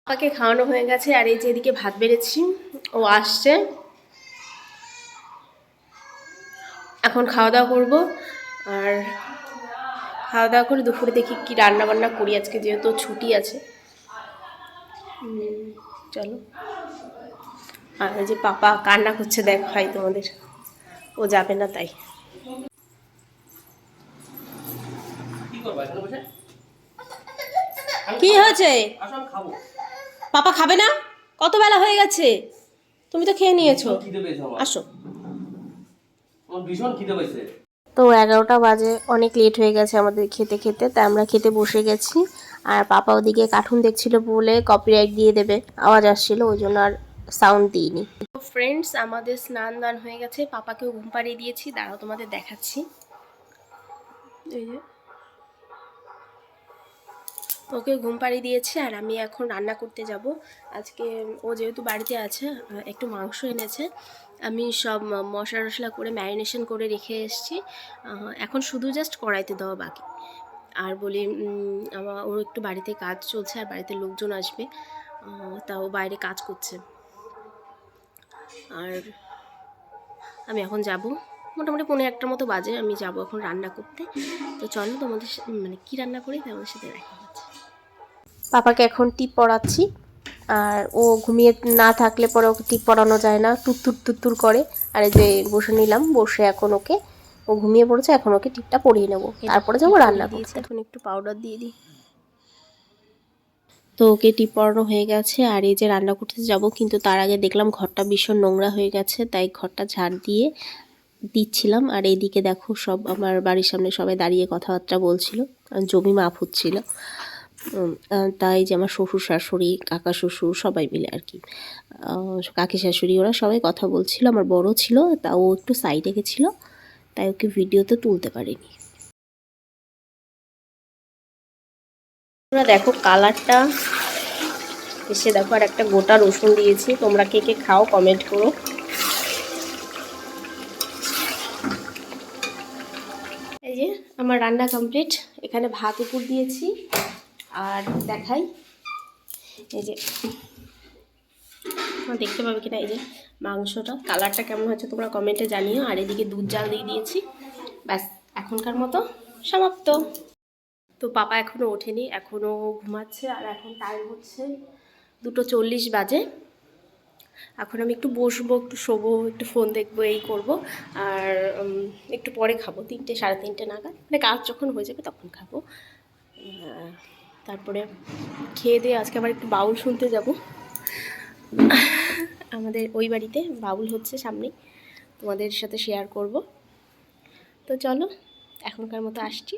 পাপাকে খাওয়ানো হয়ে গেছে আর এই যে এদিকে ভাত বেড়েছি, ও আসছে, এখন খাওয়া দাওয়া করবো। আর খাওয়া দাওয়া করে দুপুরে দেখি কি রান্না বান্না করি আজকে, যেহেতু ছুটি আছে। চলো। আর ওই যে পাপা কান্না করছে, দেখাই তোমাদের, ও যাবে না তাই। কি হয়েছে? পাপা খাবে না? কত বেলা হয়ে গেছে, তুমি তো খেয়ে নিয়েছো। আসো। তো 11টা বাজে, অনেক লেট হয়ে গেছে আমাদের খেতে খেতে, তাই আমরা খেতে বসে গেছি। আর পাপা ওদিকে কার্টুন দেখছিল বলে কপিরাইট দিয়ে দেবে, আওয়াজ আসছিল, ওই জন্য আর সাউন্ড দিইনি। ফ্রেন্ডস, আমাদের স্নান দান হয়ে গেছে, পাপাকেও ঘুম পাড়িয়ে দিয়েছি, দাঁড়াও তোমাদের দেখাচ্ছি। এই যে ওকে ঘুম পাড়িয়ে দিয়েছি আর আমি এখন রান্না করতে যাব। আজকে ও যেহেতু বাড়িতে আছে, একটু মাংস এনেছে, আমি সব মশলা টশলা করে ম্যারিনেশন করে রেখে এসেছি, এখন শুধু জাস্ট কড়াইতে দেওয়া বাকি। আর বলি ওর একটু বাড়িতে কাজ চলছে আর বাড়িতে লোকজন আসবে, তাও বাইরে কাজ করছে। আর আমি এখন যাব, মোটামুটি 1:45 মতো বাজে, আমি যাব এখন রান্না করতে। তো চলো তোমাদের মানে কী রান্না করি তোমাদের সাথে দেখা হচ্ছে। পাপাকে এখন টিপ পড়াচ্ছি, আর ও ঘুমিয়ে না থাকলে পরে ওকে টিপ পড়ানো যায় না, তুত্তুর করে। আর এই যে বসে নিলাম, বসে এখন ওকে, ও ঘুমিয়ে পড়েছে, এখন ওকে টিপটা পরিয়ে নেবো, তারপরে যাবো রান্না করতে। এখন একটু পাউডার দিয়ে দিই। তো ওকে টিপ পরানো হয়ে গেছে আর এই যে রান্না করতে যাব, কিন্তু তার আগে দেখলাম ঘরটা ভীষণ নোংরা হয়ে গেছে, তাই ঘরটা ঝাড় দিয়ে দিচ্ছিলাম। আর এইদিকে দেখো সব আমার বাড়ির সামনে সবাই দাঁড়িয়ে কথাবার্তা বলছিল, জমি মাপ হচ্ছিল, তাই যে আমার শ্বশুর শাশুড়ি, কাকা শ্বশুর সবাই মিলে আর কি, কাকি শাশুড়ি, ওরা সবাই কথা বলছিল। আমার বড় ছিল, তা ও একটু সাইডে গেছিল, তাই ওকে ভিডিওতে তুলতে পারিনি। তোমরা দেখো কালারটা এসে, দেখো আর একটা গোটা রসুন দিয়েছি, তোমরা কে কে খাও কমেন্ট করো। এই যে আমার রান্না কমপ্লিট, এখানে ভাত উপর দিয়েছি, আর দেখাই, এই যে দেখতে পাবে কিনা, এই যে মাংসটা কালারটা কেমন হচ্ছে তোমরা কমেন্টে জানিও। আর এদিকে দুধ জাল দিয়ে দিয়েছি, ব্যাস এখনকার মতো সমাপ্ত। তো পাপা এখনও ওঠেনি, এখনও ঘুমাচ্ছে, আর এখন টাইম হচ্ছে 2:40 বাজে। এখন আমি একটু বসবো, একটু শোবো, একটু ফোন দেখবো, এই করব। আর একটু পরে খাবো, 3টে 3:30 নাগাদ, মানে কাজ যখন হয়ে যাবে তখন খাবো। তারপরে খেয়ে দিয়ে আজকে আবার একটু বাউল শুনতে যাব, আমাদের ওই বাড়িতে বাউল হচ্ছে সামনেই, তোমাদের সাথে শেয়ার করব। তো চলো এখনকার মতো আসছি।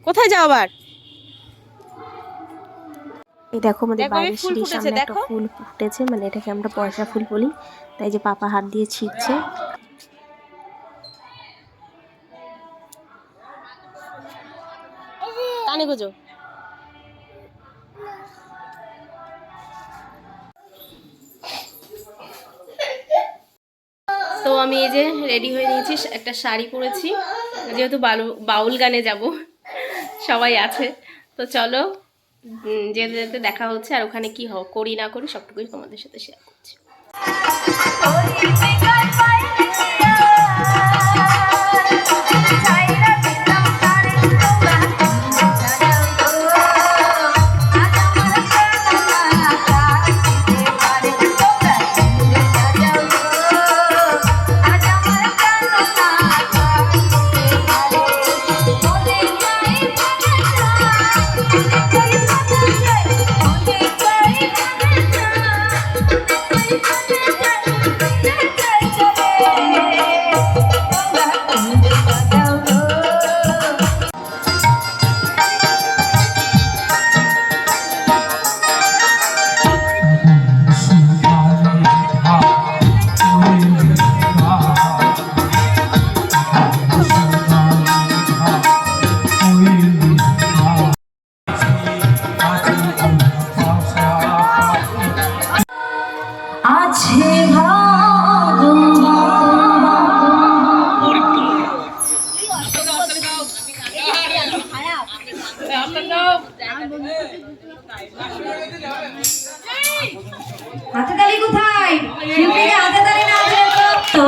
কোথায় যাও আবার? এই দেখো আমাদের বাড়ির সিঁড়ির সামনে একটা ফুল ফুটেছে, মানে এটাকে আমরা পয়সা ফুল বলি, তাই যে পাপা হাত দিয়ে ছিঁড়ছে। কানে গুজো। তো আমি এই যে রেডি হয়ে নিয়েছি, একটা শাড়ি পরেছি, যেহেতু বাউল গানে যাব, সবাই আছে। তো চলো যেতে যেতে দেখা হচ্ছে, আর ওখানে কি করি না করি সবটুকুই তোমাদের সাথে শেয়ার করছি। আছে হাতে তালি কোথায়? শিল্পীকে হাতে তালি না দিলে তো